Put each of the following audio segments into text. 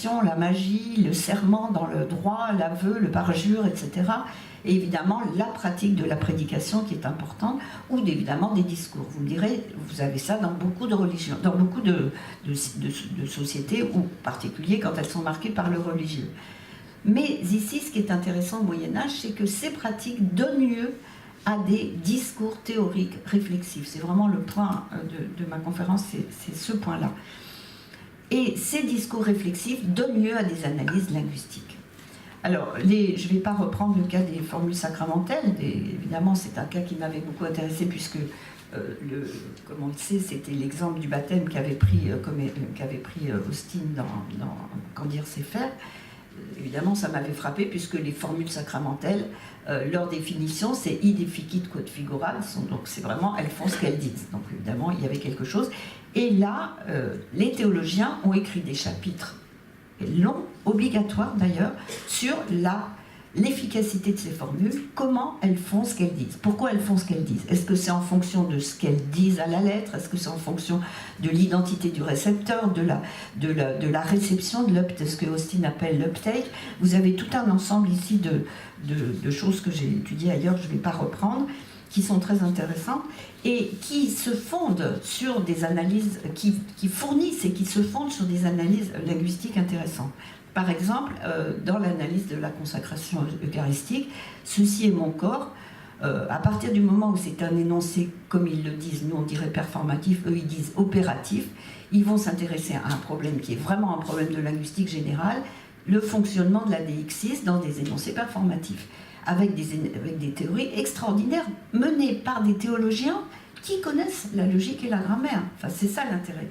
l'incantation, la magie, le serment dans le droit, l'aveu, le parjure, etc. Et évidemment, la pratique de la prédication qui est importante, ou évidemment des discours. Vous me direz, vous avez ça dans beaucoup de religions, dans beaucoup de sociétés, ou particuliers quand elles sont marquées par le religieux. Mais ici, ce qui est intéressant au Moyen-Âge, c'est que ces pratiques donnent lieu à des discours théoriques réflexifs. C'est vraiment le point de ma conférence, c'est ce point-là. Et ces discours réflexifs donnent lieu à des analyses linguistiques. Alors, je ne vais pas reprendre le cas des formules sacramentelles. Évidemment, c'est un cas qui m'avait beaucoup intéressé puisque, comme on le sait, c'était l'exemple du baptême qu'avait pris Austin dans Quand dire c'est faire. Évidemment, ça m'avait frappé puisque les formules sacramentelles, leur définition, c'est id efficit quod figurat, donc c'est vraiment elles font ce qu'elles disent. Donc évidemment, il y avait quelque chose. Et là, les théologiens ont écrit des chapitres longs, obligatoires d'ailleurs, sur l'efficacité de ces formules, comment elles font ce qu'elles disent. Pourquoi elles font ce qu'elles disent? Est-ce que c'est en fonction de ce qu'elles disent à la lettre? Est-ce que c'est en fonction de l'identité du récepteur, de la réception, de ce que Austin appelle l'uptake? Vous avez tout un ensemble ici de choses que j'ai étudiées ailleurs, je ne vais pas reprendre, qui sont très intéressantes et qui se fondent sur des analyses, qui fournissent et qui se fondent sur des analyses linguistiques intéressantes. Par exemple, dans l'analyse de la consacration eucharistique, ceci est mon corps, à partir du moment où c'est un énoncé, comme ils le disent, nous on dirait performatif, eux ils disent opératif, ils vont s'intéresser à un problème qui est vraiment un problème de linguistique générale, le fonctionnement de la déixis dans des énoncés performatifs, avec des théories extraordinaires menées par des théologiens qui connaissent la logique et la grammaire. Enfin, c'est ça l'intérêt.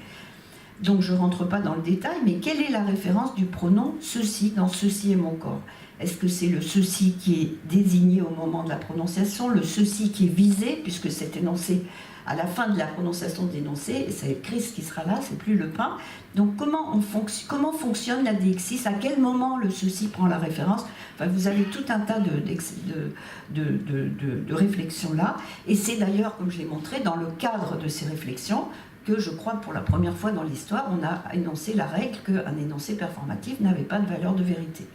Donc je ne rentre pas dans le détail, mais quelle est la référence du pronom « ceci » dans « ceci est mon corps » ? Est-ce que c'est le « ceci » qui est désigné au moment de la prononciation, le « ceci » qui est visé, puisque c'est énoncé à la fin de la prononciation de l'énoncé, c'est Christ qui sera là, c'est plus le pain. Donc comment fonctionne la déixis? À quel moment le « ceci » prend la référence? Enfin, vous avez tout un tas de réflexions là, et c'est d'ailleurs, comme je l'ai montré, dans le cadre de ces réflexions, que je crois pour la première fois dans l'histoire, on a énoncé la règle qu'un énoncé performatif n'avait pas de valeur de vérité.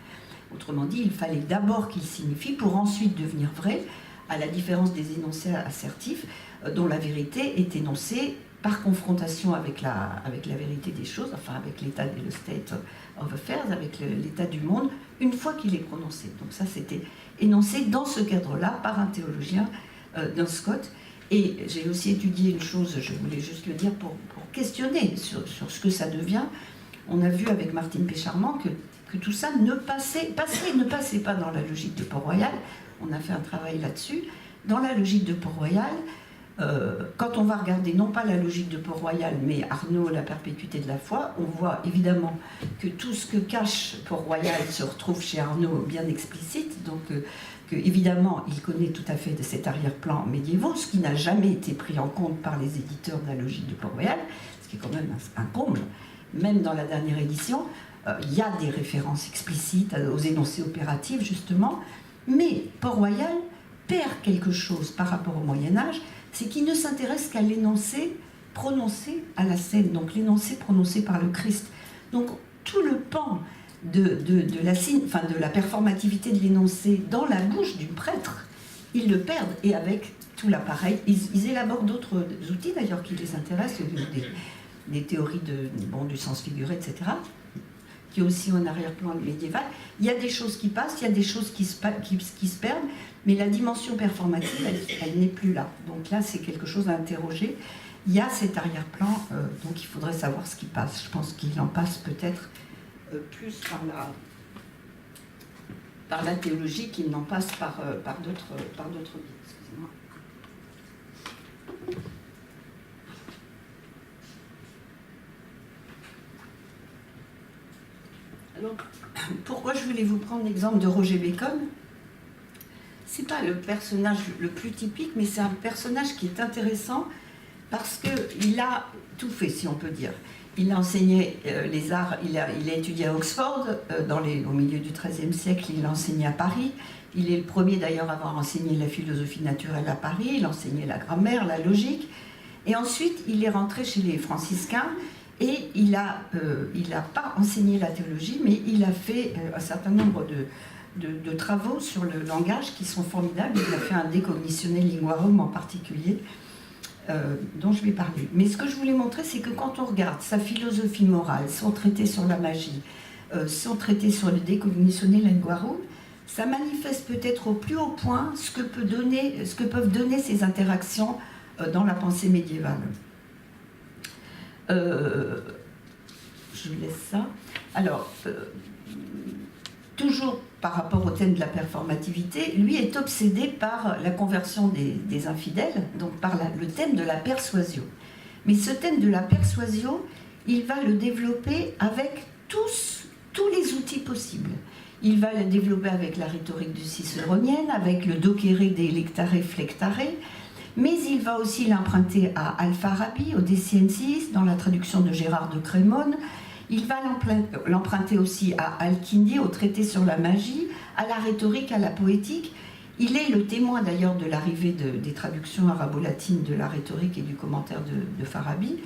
Autrement dit, il fallait d'abord qu'il signifie pour ensuite devenir vrai, à la différence des énoncés assertifs, dont la vérité est énoncée par confrontation avec la vérité des choses, enfin avec l'état et le state of affairs, avec l'état du monde, une fois qu'il est prononcé. Donc ça, c'était énoncé dans ce cadre-là par un théologien, d'un Scott. Et j'ai aussi étudié une chose, je voulais juste le dire pour questionner sur ce que ça devient. On a vu avec Martine Pécharmant que tout ça ne passait pas dans la logique de Port-Royal. On a fait un travail là-dessus. Dans la logique de Port-Royal, quand on va regarder non pas la logique de Port-Royal, mais Arnaud, la perpétuité de la foi, on voit évidemment que tout ce que cache Port-Royal se retrouve chez Arnaud bien explicite. Donc, que évidemment il connaît tout à fait de cet arrière-plan médiévaux, ce qui n'a jamais été pris en compte par les éditeurs de la logique de Port-Royal, ce qui est quand même un comble. Même dans la dernière édition, il y a des références explicites aux énoncés opératifs justement, mais Port-Royal perd quelque chose par rapport au Moyen-Âge, c'est qu'il ne s'intéresse qu'à l'énoncé prononcé à la scène, donc l'énoncé prononcé par le Christ. Donc tout le pan de la performativité de l'énoncé dans la bouche du prêtre, ils le perdent, et avec tout l'appareil, ils élaborent d'autres outils d'ailleurs qui les intéressent, des théories du sens figuré, etc., qui est aussi en arrière-plan médiéval. Il y a des choses qui passent, il y a des choses qui se perdent, mais la dimension performative, elle n'est plus là. Donc là, c'est quelque chose à interroger. Il y a cet arrière-plan, donc il faudrait savoir ce qui passe. Je pense qu'il en passe peut-être plus par la théologie qu'il n'en passe par d'autres biais. Excusez-moi. Alors, pourquoi je voulais vous prendre l'exemple de Roger Bacon? C'est pas le personnage le plus typique, mais c'est un personnage qui est intéressant parce qu'il a tout fait, si on peut dire. Il a enseigné les arts, il a étudié à Oxford, au milieu du XIIIe siècle, il a enseigné à Paris. Il est le premier d'ailleurs à avoir enseigné la philosophie naturelle à Paris, il a enseigné la grammaire, la logique. Et ensuite, il est rentré chez les franciscains Et il n'a pas enseigné la théologie, mais il a fait un certain nombre de travaux sur le langage qui sont formidables. Il a fait un De Cognitione Linguarum en particulier, dont je vais parler. Mais ce que je voulais montrer, c'est que quand on regarde sa philosophie morale, son traité sur la magie, son traité sur le De Cognitione Linguarum, ça manifeste peut-être au plus haut point ce que peuvent donner ces interactions dans la pensée médiévale. Je laisse ça. Alors, toujours par rapport au thème de la performativité, lui est obsédé par la conversion des infidèles, donc par le thème de la persuasion. Mais ce thème de la persuasion, il va le développer avec tous les outils possibles. Il va le développer avec la rhétorique du cicéronienne, avec le docere de lectare flectare, mais il va aussi l'emprunter à Al-Farabi, au De Scientis, dans la traduction de Gérard de Crémone. Il va l'emprunter aussi à Al-Kindi, au traité sur la magie, à la rhétorique, à la poétique. Il est le témoin d'ailleurs de l'arrivée des traductions arabo-latines de la rhétorique et du commentaire de Farabi.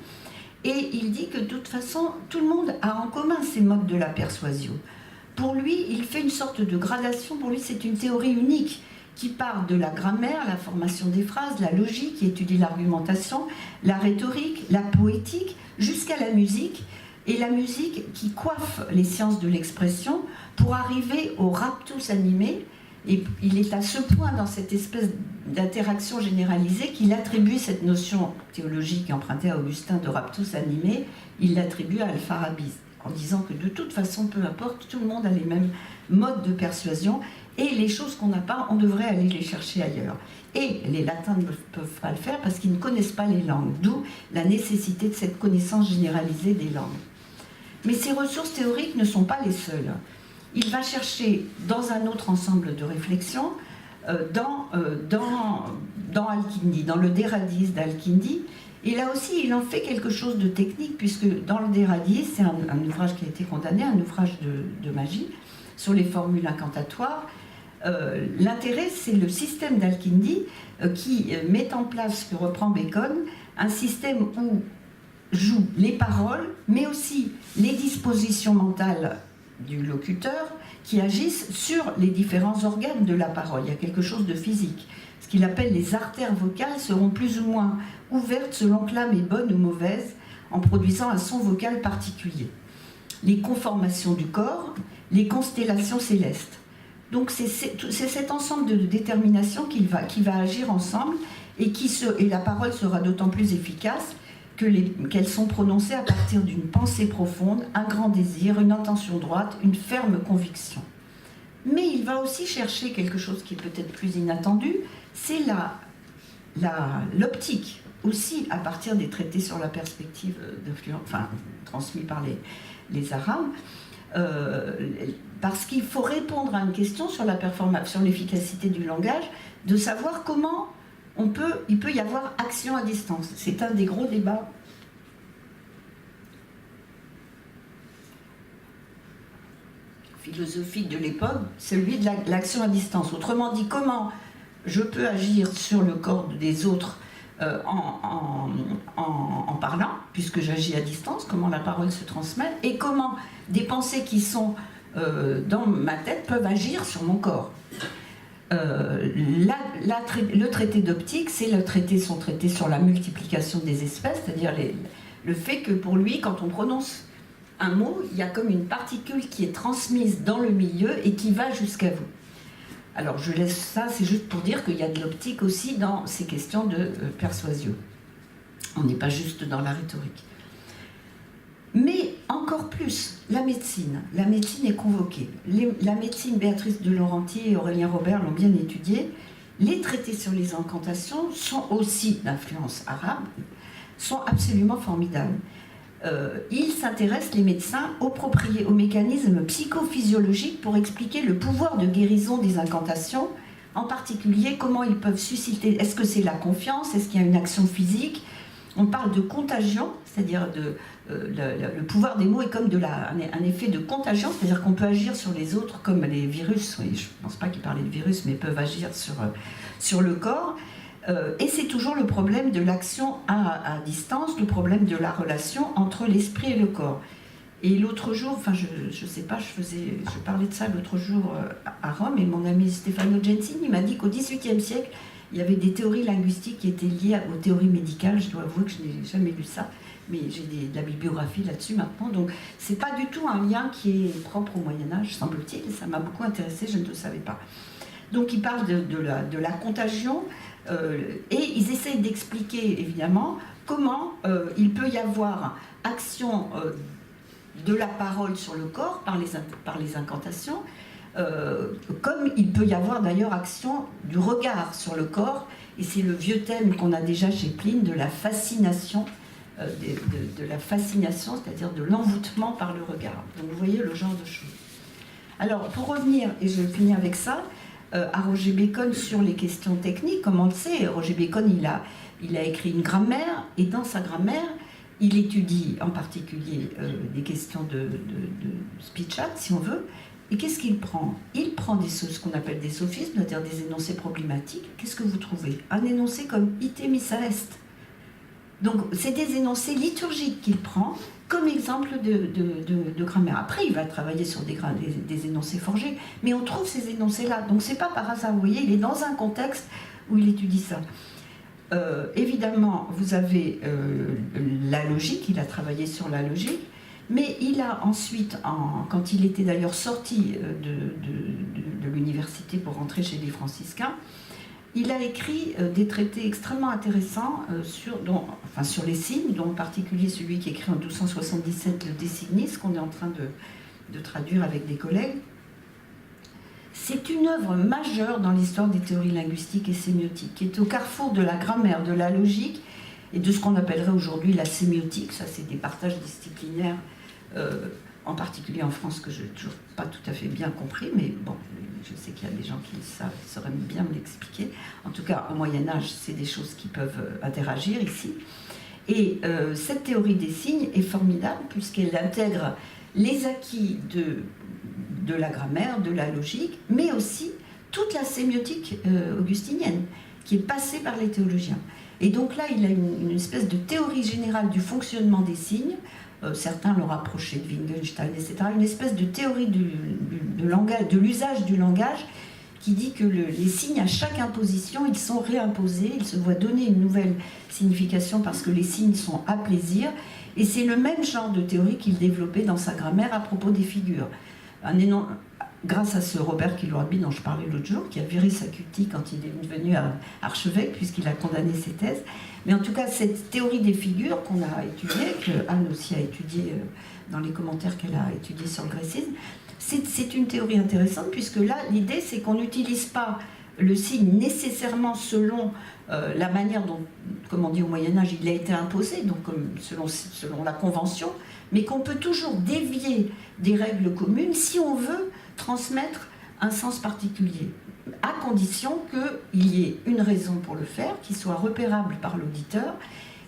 Et il dit que de toute façon, tout le monde a en commun ces modes de la persuasion. Pour lui, il fait une sorte de gradation. Pour lui, c'est une théorie unique qui part de la grammaire, la formation des phrases, la logique, qui étudie l'argumentation, la rhétorique, la poétique, jusqu'à la musique, et la musique qui coiffe les sciences de l'expression pour arriver au raptus animé. Et il est à ce point dans cette espèce d'interaction généralisée qu'il attribue cette notion théologique empruntée à Augustin de raptus animé, il l'attribue à Al-Farabi, en disant que de toute façon, peu importe, tout le monde a les mêmes modes de persuasion, et les choses qu'on n'a pas, on devrait aller les chercher ailleurs. Et les latins ne peuvent pas le faire parce qu'ils ne connaissent pas les langues, d'où la nécessité de cette connaissance généralisée des langues. Mais ces ressources théoriques ne sont pas les seules. Il va chercher dans un autre ensemble de réflexions, dans Al-Kindi, dans le De Radiis d'Al-Kindi, et là aussi il en fait quelque chose de technique, puisque dans le De Radiis, c'est un ouvrage qui a été condamné, un ouvrage de magie, sur les formules incantatoires. L'intérêt, c'est le système d'Al-Kindi qui met en place, que reprend Bacon, un système où jouent les paroles, mais aussi les dispositions mentales du locuteur qui agissent sur les différents organes de la parole. Il y a quelque chose de physique. Ce qu'il appelle les artères vocales seront plus ou moins ouvertes selon que l'âme est bonne ou mauvaise, en produisant un son vocal particulier. Les conformations du corps, les constellations célestes. Donc c'est cet ensemble de déterminations qui va agir ensemble, et la parole sera d'autant plus efficace qu'elles sont prononcées à partir d'une pensée profonde, un grand désir, une intention droite, une ferme conviction. Mais il va aussi chercher quelque chose qui est peut-être plus inattendu, c'est l'optique, aussi à partir des traités sur la perspective transmis par les Arabes, parce qu'il faut répondre à une question sur la performance, sur l'efficacité du langage, de savoir comment il peut y avoir action à distance. C'est un des gros débats philosophiques de l'époque, celui de l'action à distance. Autrement dit, comment je peux agir sur le corps des autres en parlant, puisque j'agis à distance, comment la parole se transmet, et comment des pensées qui sont dans ma tête peuvent agir sur mon corps. Le traité d'optique, c'est son traité sur la multiplication des espèces, c'est-à-dire le fait que pour lui, quand on prononce un mot, il y a comme une particule qui est transmise dans le milieu et qui va jusqu'à vous. Alors je laisse ça, c'est juste pour dire qu'il y a de l'optique aussi dans ces questions de persuasion. On n'est pas juste dans la rhétorique. Mais encore plus, la médecine. La médecine est convoquée. La médecine, Béatrice de Laurentier et Aurélien Robert l'ont bien étudiée. Les traités sur les incantations sont aussi d'influence arabe, sont absolument formidables. Ils s'intéressent, les médecins, aux mécanismes psychophysiologiques pour expliquer le pouvoir de guérison des incantations, en particulier comment ils peuvent susciter, est-ce que c'est la confiance, est-ce qu'il y a une action physique. On parle de contagion, c'est-à-dire le pouvoir des mots est comme un effet de contagion, c'est-à-dire qu'on peut agir sur les autres comme les virus, oui, je ne pense pas qu'ils parlaient de virus, mais peuvent agir sur le corps. Et c'est toujours le problème de l'action à distance, le problème de la relation entre l'esprit et le corps. Et l'autre jour, enfin je sais pas, je parlais de ça l'autre jour à Rome, et mon ami Stefano Gensini il m'a dit qu'au XVIIIe siècle, il y avait des théories linguistiques qui étaient liées aux théories médicales. Je dois avouer que je n'ai jamais lu ça, mais j'ai de la bibliographie là-dessus maintenant. Donc c'est pas du tout un lien qui est propre au Moyen-Âge, semble-t-il. Ça m'a beaucoup intéressée, je ne le savais pas. Donc ils parlent de la contagion, et ils essayent d'expliquer évidemment comment il peut y avoir action de la parole sur le corps par les incantations, comme il peut y avoir d'ailleurs action du regard sur le corps, et c'est le vieux thème qu'on a déjà chez Pline de la fascination, de la fascination, c'est-à-dire de l'envoûtement par le regard. Donc vous voyez le genre de choses. Alors pour revenir, et je vais finir avec ça, à Roger Bacon sur les questions techniques, comme on le sait, Roger Bacon il a écrit une grammaire, et dans sa grammaire, il étudie en particulier des questions de speech act, si on veut. Et qu'est-ce qu'il prend? Il prend ce qu'on appelle des sophismes, c'est-à-dire des énoncés problématiques. Qu'est-ce que vous trouvez? Un énoncé comme ite missa est. Donc, c'est des énoncés liturgiques qu'il prend comme exemple de grammaire. Après, il va travailler sur des énoncés forgés, mais on trouve ces énoncés-là. Donc, c'est pas par hasard. Vous voyez, il est dans un contexte où il étudie ça. Évidemment, vous avez la logique, il a travaillé sur la logique, mais il a ensuite, quand il était d'ailleurs sorti de l'université pour rentrer chez les franciscains, il a écrit des traités extrêmement intéressants sur les signes, dont en particulier celui qui est écrit en 1277, le De Signis, qu'on est en train de traduire avec des collègues. C'est une œuvre majeure dans l'histoire des théories linguistiques et sémiotiques, qui est au carrefour de la grammaire, de la logique et de ce qu'on appellerait aujourd'hui la sémiotique. Ça, c'est des partages disciplinaires, en particulier en France, que je n'ai toujours pas tout à fait bien compris, mais bon, je sais qu'il y a des gens qui sauraient bien me l'expliquer. En tout cas, au Moyen-Âge, c'est des choses qui peuvent interagir ici. Et cette théorie des signes est formidable, puisqu'elle intègre les acquis de la grammaire, de la logique, mais aussi toute la sémiotique augustinienne, qui est passée par les théologiens. Et donc là, il a une espèce de théorie générale du fonctionnement des signes, certains l'ont rapproché de Wittgenstein, etc., une espèce de théorie de l'usage du langage, qui dit que les signes, à chaque imposition, ils sont réimposés, ils se voient donner une nouvelle signification parce que les signes sont à plaisir, et c'est le même genre de théorie qu'il développait dans sa grammaire à propos des figures. Grâce à ce Robert Kilorby dont je parlais l'autre jour, qui a viré sa cutie quand il est devenu archevêque, puisqu'il a condamné ses thèses. Mais en tout cas, cette théorie des figures qu'on a étudiée, que Anne aussi a étudiée dans les commentaires qu'elle a étudiés sur le grécisme, c'est une théorie intéressante, puisque là, l'idée, c'est qu'on n'utilise pas le signe nécessairement selon la manière dont, comme on dit au Moyen-Âge, il a été imposé, donc selon la convention, mais qu'on peut toujours dévier des règles communes si on veut transmettre un sens particulier, à condition qu'il y ait une raison pour le faire, qui soit repérable par l'auditeur,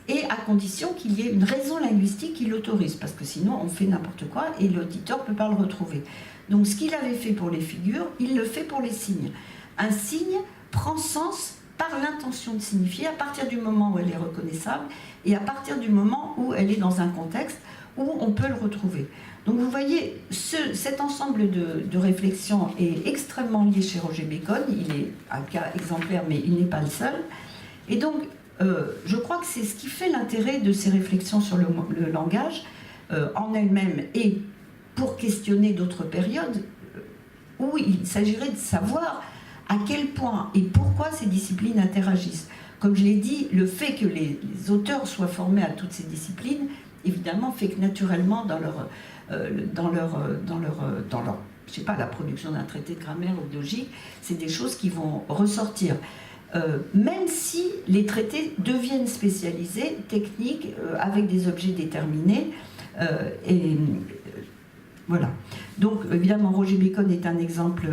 et à condition qu'il y ait une raison linguistique qui l'autorise, parce que sinon on fait n'importe quoi et l'auditeur ne peut pas le retrouver. Donc ce qu'il avait fait pour les figures, il le fait pour les signes. Un signe prend sens par l'intention de signifier, à partir du moment où elle est reconnaissable, et à partir du moment où elle est dans un contexte où on peut le retrouver. Donc vous voyez, cet ensemble de réflexions est extrêmement lié chez Roger Bacon. Il est un cas exemplaire, mais il n'est pas le seul. Et donc, je crois que c'est ce qui fait l'intérêt de ces réflexions sur le langage en elles-mêmes, et pour questionner d'autres périodes, où il s'agirait de savoir à quel point et pourquoi ces disciplines interagissent. Comme je l'ai dit, le fait que les auteurs soient formés à toutes ces disciplines, évidemment, fait que naturellement, dans leur je sais pas, la production d'un traité de grammaire ou de logique, c'est des choses qui vont ressortir. Même si les traités deviennent spécialisés, techniques, avec des objets déterminés, et voilà. Donc évidemment Roger Bacon est un exemple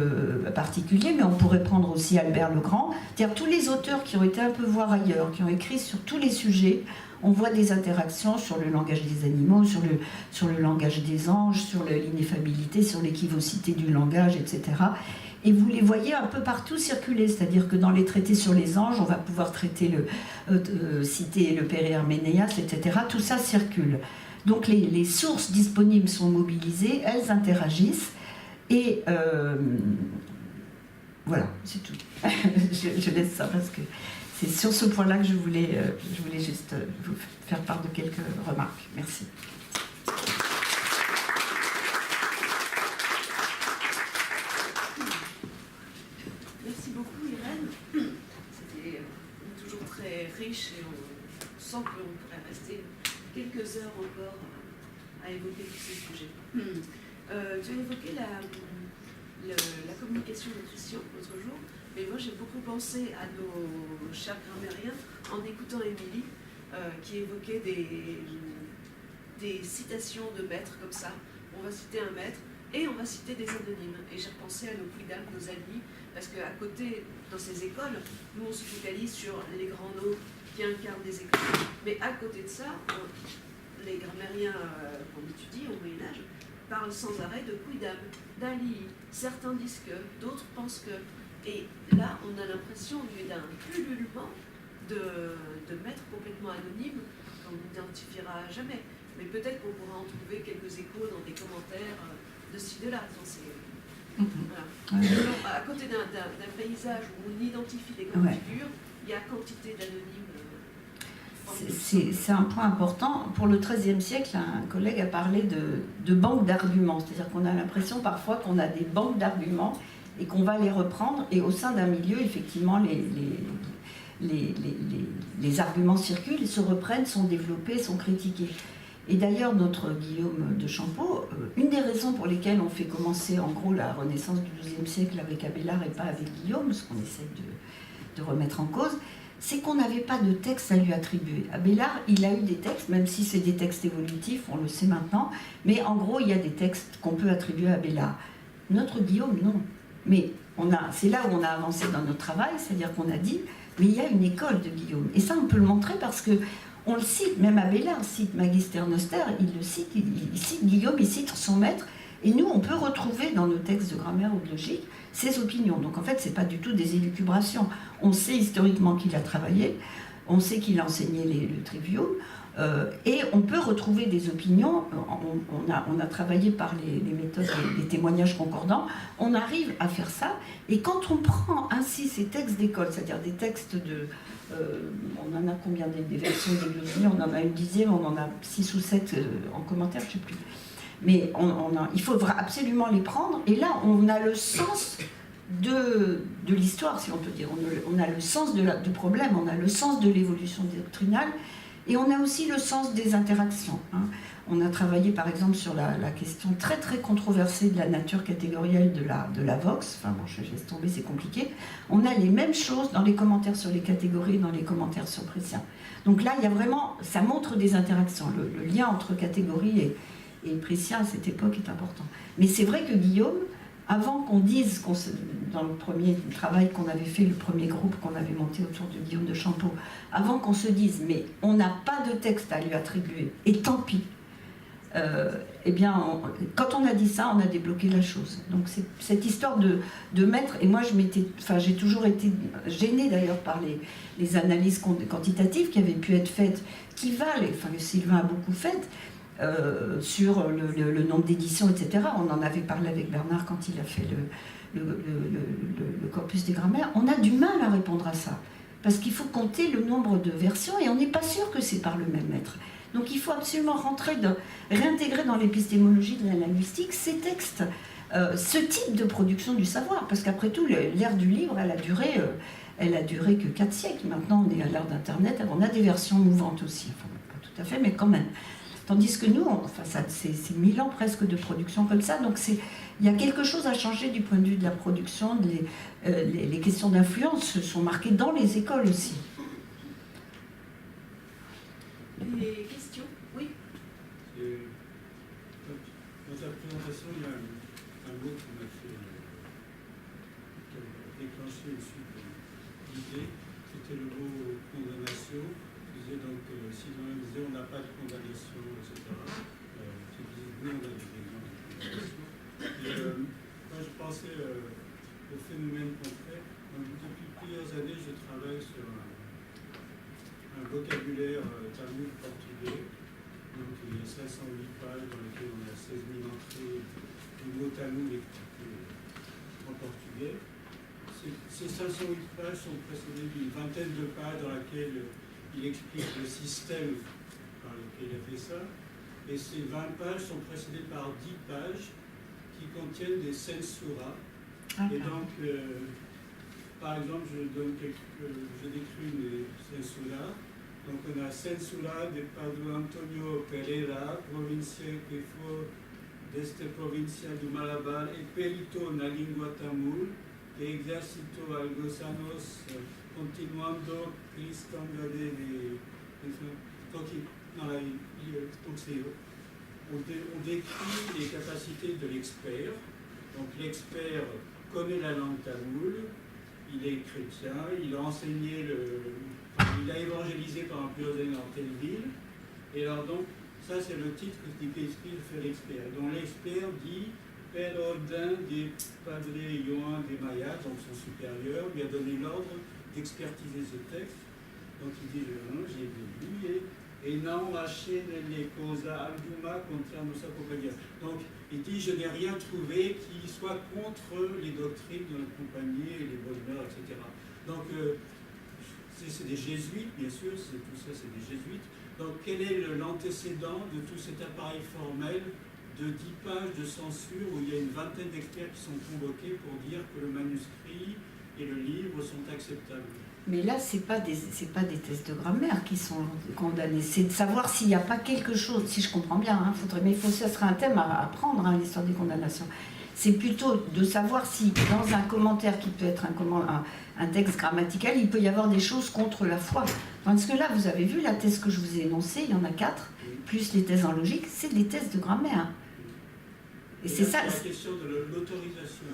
particulier, mais on pourrait prendre aussi Albert le Grand, c'est-à-dire tous les auteurs qui ont été un peu voir ailleurs, qui ont écrit sur tous les sujets. On voit des interactions sur le langage des animaux, sur le langage des anges, sur l'ineffabilité, sur l'équivocité du langage, etc. Et vous les voyez un peu partout circuler, c'est-à-dire que dans les traités sur les anges, on va pouvoir traiter citer le Père Herménéas, etc. Tout ça circule. Donc les sources disponibles sont mobilisées, elles interagissent, et voilà, c'est tout. je laisse ça parce que c'est sur ce point-là que je voulais juste vous faire part de quelques remarques. Merci. Merci beaucoup, Irène. C'était toujours très riche et on sent qu'on pourrait rester quelques heures encore à évoquer tous ces sujets. Tu as évoqué la communication nutrition l'autre jour, mais moi j'ai beaucoup pensé à nos chers grammairiens en écoutant Émilie qui évoquait des citations de maîtres comme ça. On va citer un maître et on va citer des anonymes. Et j'ai repensé à nos quidam, nos amis, parce qu'à côté, dans ces écoles, nous on se focalise sur les grands noms qui incarnent des écoles. Mais à côté de ça, les grammairiens qu'on étudie au Moyen-Âge parlent sans arrêt de quidam, d'ali. Certains disent que, d'autres pensent que. Et là, on a l'impression d'un pullulement de maîtres complètement anonymes qu'on n'identifiera jamais. Mais peut-être qu'on pourra en trouver quelques échos dans des commentaires de ci, de là. Voilà. Donc, à côté d'un paysage où on identifie les grandes figures, il y a quantité d'anonymes. C'est un point important. Pour le XIIIe siècle, un collègue a parlé de banques d'arguments. C'est-à-dire qu'on a l'impression parfois qu'on a des banques d'arguments et qu'on va les reprendre. Et au sein d'un milieu, effectivement, les arguments circulent, ils se reprennent, sont développés, sont critiqués. Et d'ailleurs, notre Guillaume de Champeaux, une des raisons pour lesquelles on fait commencer en gros la Renaissance du XIIe siècle avec Abélard et pas avec Guillaume, ce qu'on essaie de remettre en cause, c'est qu'on n'avait pas de texte à lui attribuer. Abélard, il a eu des textes, même si c'est des textes évolutifs, on le sait maintenant, mais en gros, il y a des textes qu'on peut attribuer à Abélard. Notre Guillaume, non. Mais c'est là où on a avancé dans notre travail, c'est-à-dire qu'on a dit, mais il y a une école de Guillaume. Et ça, on peut le montrer parce que on le cite, même Abélard cite Magister Noster, il le cite, il cite Guillaume, il cite son maître, et nous, on peut retrouver dans nos textes de grammaire ou de logique ses opinions. Donc en fait, ce n'est pas du tout des élucubrations. On sait historiquement qu'il a travaillé, on sait qu'il a enseigné le trivium, et on peut retrouver des opinions. On a travaillé par les méthodes des témoignages concordants, on arrive à faire ça, et quand on prend ainsi ces textes d'école, c'est-à-dire des textes on en a combien des versions de biologie, on en a une dizaine, on en a 6 ou 7 en commentaire, je ne sais plus. Mais il faudra absolument les prendre, et là on a le sens de l'histoire, si on peut dire. On a le sens du problème, on a le sens de l'évolution doctrinale, et on a aussi le sens des interactions. On a travaillé par exemple sur la question très très controversée de la nature catégorielle de la Vox. Enfin bon, je laisse tomber, c'est compliqué. On a les mêmes choses dans les commentaires sur les catégories, dans les commentaires sur Précien. Donc là, il y a vraiment, ça montre des interactions. Le lien entre catégorie et Précien à cette époque est important. Mais c'est vrai que Guillaume, avant qu'on dise, dans le premier travail qu'on avait fait, le premier groupe qu'on avait monté autour de Guillaume de Champeaux, avant qu'on se dise, mais on n'a pas de texte à lui attribuer, et tant pis, eh bien, quand on a dit ça, on a débloqué la chose. Donc cette histoire de mettre, et moi j'ai toujours été gênée d'ailleurs par les analyses quantitatives qui avaient pu être faites, qui valent, enfin Sylvain a beaucoup fait, sur le nombre d'éditions, etc. On en avait parlé avec Bernard quand il a fait le corpus des grammaires. On a du mal à répondre à ça, parce qu'il faut compter le nombre de versions, et on n'est pas sûr que c'est par le même maître. Donc il faut absolument réintégrer dans l'épistémologie de la linguistique ces textes, ce type de production du savoir, parce qu'après tout, l'ère du livre, elle a duré que 4 siècles. Maintenant, on est à l'ère d'Internet, on a des versions mouvantes aussi, enfin pas tout à fait, mais quand même. Tandis que nous, c'est 1000 ans presque de production comme ça, donc il y a quelque chose à changer du point de vue de la production, les questions d'influence sont marquées dans les écoles aussi. Des questions? Oui. Dans ta présentation, il y a tranché dessus. L'idée, c'était le mot condamnation. Je disais donc, si on disait on n'a pas de condamnation, etc., tu disais oui, on a des exemples de condamnation. Et moi, je pensais au phénomène concret. Donc, depuis plusieurs années, je travaille sur un vocabulaire tamoul portugais. Donc, il y a 508 pages dans lesquelles on a 16 000 entrées de mots tamoul expliqués en portugais. Ces 508 pages sont précédées d'une vingtaine de pages dans laquelle il explique le système par lequel il a fait ça. Et ces 20 pages sont précédées par 10 pages qui contiennent des censuras. Et donc, par exemple, je décris des censuras. Donc, on a censura de Padre Antonio Pereira, provincia que fue desta provincia do Malabar e perito na língua tamul, e exercito algunos años continuando cristando on décrit les capacités de l'expert. Donc l'expert connaît la langue tamoule, il est chrétien, il a enseigné il a évangélisé pendant plusieurs années dans telle ville. Et alors donc, ça c'est le titre qui fait l'expert. Donc l'expert dit Per ordin de Padre Joan de Maya, donc son supérieur, lui a donné l'ordre d'expertiser ce texte. Donc il dit, j'ai lu, et non lâché les cosa alguma contra nossa compagnia. Donc il dit, je n'ai rien trouvé qui soit contre les doctrines de notre compagnie, et les bonnes mœurs, etc. Donc c'est des jésuites, bien sûr, tout ça c'est des jésuites. Donc quel est l'antécédent de tout cet appareil formel de 10 pages de censure où il y a une vingtaine d'experts qui sont convoqués pour dire que le manuscrit et le livre sont acceptables? Mais là, ce n'est pas des tests de grammaire qui sont condamnés, c'est de savoir s'il n'y a pas quelque chose, si je comprends bien, mais ça serait un thème à prendre, l'histoire des condamnations. C'est plutôt de savoir si, dans un commentaire qui peut être un texte grammatical, il peut y avoir des choses contre la foi. Parce que là, vous avez vu la thèse que je vous ai énoncée, il y en a 4, plus les thèses en logique, c'est des thèses de grammaire. Et c'est ça. La question de l'autorisation